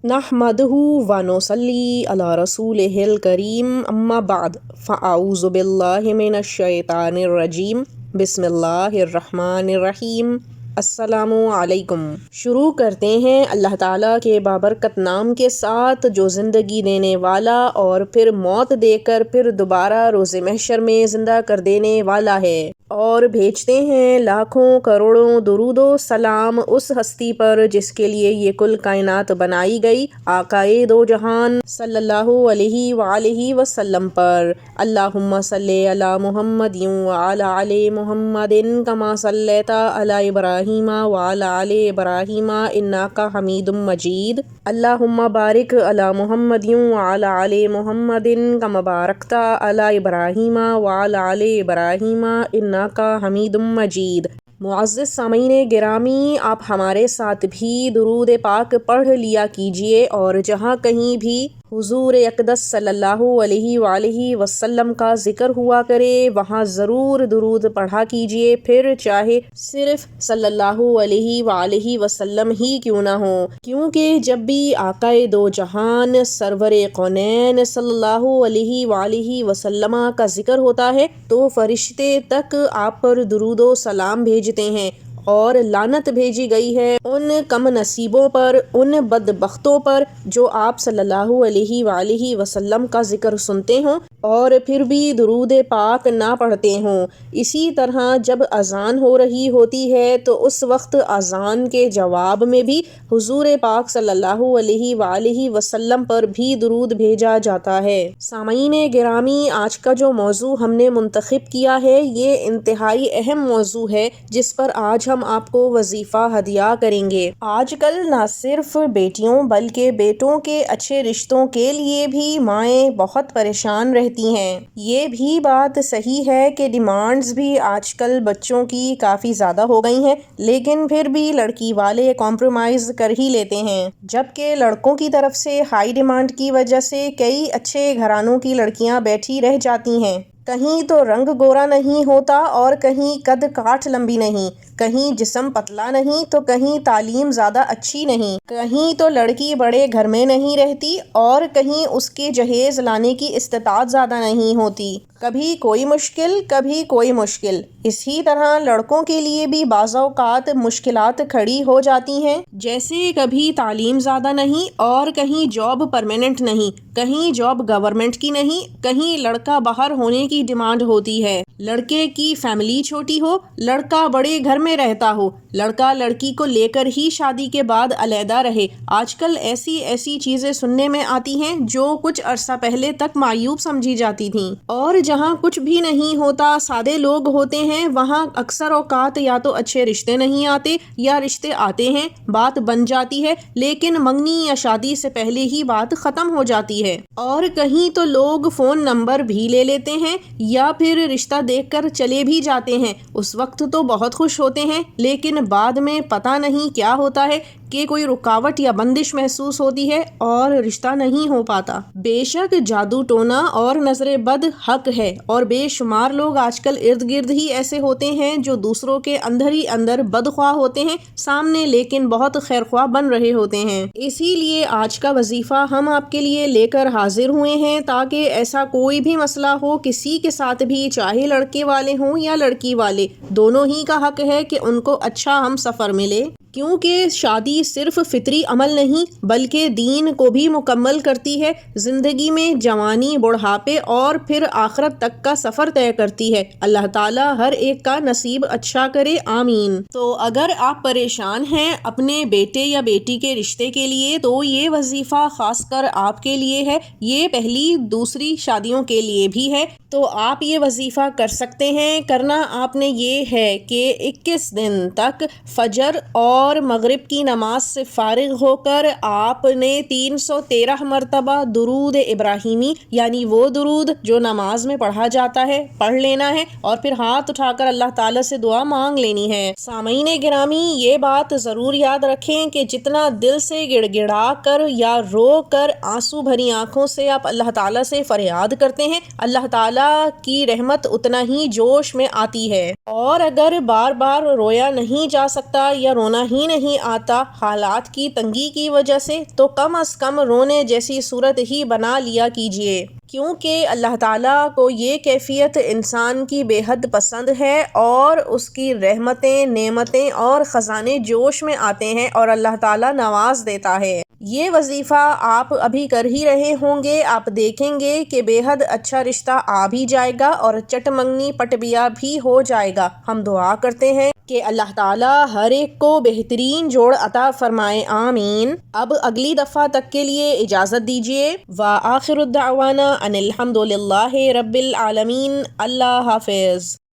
نحمدہ و نصلی علی رسولہ الکریم اما بعد فاعوذ باللہ من الشیطان الرجیم بسم اللہ الرحمن الرحیم السلام علیکم۔ شروع کرتے ہیں اللہ تعالیٰ کے بابرکت نام کے ساتھ جو زندگی دینے والا اور پھر موت دے کر پھر دوبارہ روز محشر میں زندہ کر دینے والا ہے، اور بھیجتے ہیں لاکھوں کروڑوں درود و سلام اس ہستی پر جس کے لیے یہ کل کائنات بنائی گئی، آقائے دو جہان صلی اللہ علیہ وآلہ وسلم پر۔ اللہم صلی علی محمد وعلی آل محمد کما صلیت علی ابراہیم وعلی آل ابراہیم انک حمید مجید۔ اللہم بارک علی محمد وعلی آل محمد کما بارکت علی ابراہیم وعلی آل ابراہیم انک حمید مجید۔ معزز سامعین گرامی، آپ ہمارے ساتھ بھی درود پاک پڑھ لیا کیجئے، اور جہاں کہیں بھی حضور اقدس صلی اللہ علیہ وآلہ وسلم کا ذکر ہوا کرے وہاں ضرور درود پڑھا کیجئے، پھر چاہے صرف صلی اللہ علیہ وآلہ وسلم ہی کیوں نہ ہو، کیونکہ جب بھی آقائے دو جہان سرور کونین صلی اللہ علیہ وآلہ وسلم کا ذکر ہوتا ہے تو فرشتے تک آپ پر درود و سلام بھیجتے ہیں، اور لعنت بھیجی گئی ہے ان کم نصیبوں پر، ان بدبختوں پر جو آپ صلی اللہ علیہ وآلہ وسلم کا ذکر سنتے ہوں اور پھر بھی درود پاک نہ پڑھتے ہوں۔ اسی طرح جب اذان ہو رہی ہوتی ہے تو اس وقت اذان کے جواب میں بھی حضور پاک صلی اللہ علیہ وآلہ وسلم پر بھی درود بھیجا جاتا ہے۔ سامعین گرامی، آج کا جو موضوع ہم نے منتخب کیا ہے یہ انتہائی اہم موضوع ہے جس پر آج ہم آپ کو وظیفہ ہدیہ کریں گے۔ آج کل نہ صرف بیٹیوں بلکہ بیٹوں کے اچھے رشتوں کے لیے بھی مائیں بہت پریشان رہتی ہیں۔ یہ بھی بات صحیح ہے کہ ڈیمانڈز بھی آج کل بچوں کی کافی زیادہ ہو گئی ہیں، لیکن پھر بھی لڑکی والے کمپرومائز کر ہی لیتے ہیں، جبکہ لڑکوں کی طرف سے ہائی ڈیمانڈ کی وجہ سے کئی اچھے گھرانوں کی لڑکیاں بیٹھی رہ جاتی ہیں۔ کہیں تو رنگ گورا نہیں ہوتا اور کہیں قد کاٹھ لمبی نہیں، کہیں جسم پتلا نہیں تو کہیں تعلیم زیادہ اچھی نہیں، کہیں تو لڑکی بڑے گھر میں نہیں رہتی اور کہیں اس کے جہیز لانے کی استطاعت زیادہ نہیں ہوتی۔ کبھی کوئی مشکل کبھی کوئی مشکل۔ اسی طرح لڑکوں کے لیے بھی بعض اوقات مشکلات کھڑی ہو جاتی ہیں، جیسے کبھی تعلیم زیادہ نہیں اور کہیں جاب پرماننٹ نہیں، کہیں جاب گورنمنٹ کی نہیں، کہیں لڑکا باہر ہونے کی ڈیمانڈ ہوتی ہے، لڑکے کی فیملی چھوٹی ہو، لڑکا بڑے گھر میں رہتا ہو، لڑکا لڑکی کو لے کر ہی شادی کے بعد علیحدہ رہے۔ آج کل ایسی چیزیں سننے میں آتی ہیں جو کچھ عرصہ پہلے تک معیوب سمجھی جاتی تھیں، اور جہاں کچھ بھی نہیں ہوتا، سادے لوگ ہوتے ہیں، وہاں اکثر اوقات یا تو اچھے رشتے نہیں آتے یا رشتے آتے ہیں، بات بن جاتی ہے لیکن منگنی یا شادی سے پہلے ہی بات ختم ہو جاتی ہے، اور کہیں تو لوگ فون نمبر بھی لے لیتے ہیں یا پھر رشتہ دیکھ کر چلے بھی جاتے ہیں۔ اس وقت تو بہت خوش ہوتے ہیں لیکن بعد میں پتہ نہیں کیا ہوتا ہے کہ کوئی رکاوٹ یا بندش محسوس ہوتی ہے اور رشتہ نہیں ہو پاتا۔ بے شک جادو ٹونا اور نظر بد حق ہے، اور بے شمار لوگ آج کل ارد گرد ہی ایسے ہوتے ہیں جو دوسروں کے اندر ہی اندر بدخواہ ہوتے ہیں، سامنے لیکن بہت خیرخواہ بن رہے ہوتے ہیں۔ اسی لیے آج کا وظیفہ ہم آپ کے لیے لے کر حاضر ہوئے ہیں تاکہ ایسا کوئی بھی مسئلہ ہو کسی کے ساتھ بھی، چاہے لڑکے والے ہوں یا لڑکی والے، دونوں ہی کا حق ہے کہ ان کو اچھا ہم سفر ملے، کیونکہ شادی صرف فطری عمل نہیں بلکہ دین کو بھی مکمل کرتی ہے، زندگی میں جوانی، بڑھاپے اور پھر آخرت تک کا سفر طے کرتی ہے۔ اللہ تعالیٰ ہر ایک کا نصیب اچھا کرے، آمین۔ تو اگر آپ پریشان ہیں اپنے بیٹے یا بیٹی کے رشتے کے لیے تو یہ وظیفہ خاص کر آپ کے لیے ہے، یہ پہلی دوسری شادیوں کے لیے بھی ہے، تو آپ یہ وظیفہ کر سکتے ہیں۔ کرنا آپ نے یہ ہے کہ 21 دن تک فجر اور مغرب کی نماز سے فارغ ہو کر آپ نے 313 مرتبہ درود ابراہیمی، یعنی وہ درود جو نماز میں پڑھا جاتا ہے، پڑھ لینا ہے، اور پھر ہاتھ اٹھا کر اللہ تعالیٰ سے دعا مانگ لینی ہے۔ سامعین گرامی، یہ بات ضرور یاد رکھیں کہ جتنا دل سے گڑ گڑا کر یا رو کر آنسو بھری آنکھوں سے آپ اللہ تعالیٰ سے فریاد کرتے ہیں، اللہ تعالیٰ کی رحمت اتنا ہی جوش میں آتی ہے، اور اگر بار بار رویا نہیں جا سکتا یا رونا ہی نہیں آتا حالات کی تنگی کی وجہ سے، تو کم از کم رونے جیسی صورت ہی بنا لیا کیجیے، کیونکہ اللہ تعالیٰ کو یہ کیفیت انسان کی بے حد پسند ہے، اور اس کی رحمتیں، نعمتیں اور خزانے جوش میں آتے ہیں اور اللہ تعالیٰ نواز دیتا ہے۔ یہ وظیفہ آپ ابھی کر ہی رہے ہوں گے، آپ دیکھیں گے کہ بے حد اچھا رشتہ آ بھی جائے گا اور چٹ منگنی پٹبیا بھی ہو جائے گا۔ ہم دعا کرتے ہیں کہ اللہ تعالیٰ ہر ایک کو بہترین جوڑ عطا فرمائے، آمین۔ اب اگلی دفعہ تک کے لیے اجازت دیجیے۔ وآخر الدعوانا ان الحمد للہ رب العالمین۔ اللہ حافظ۔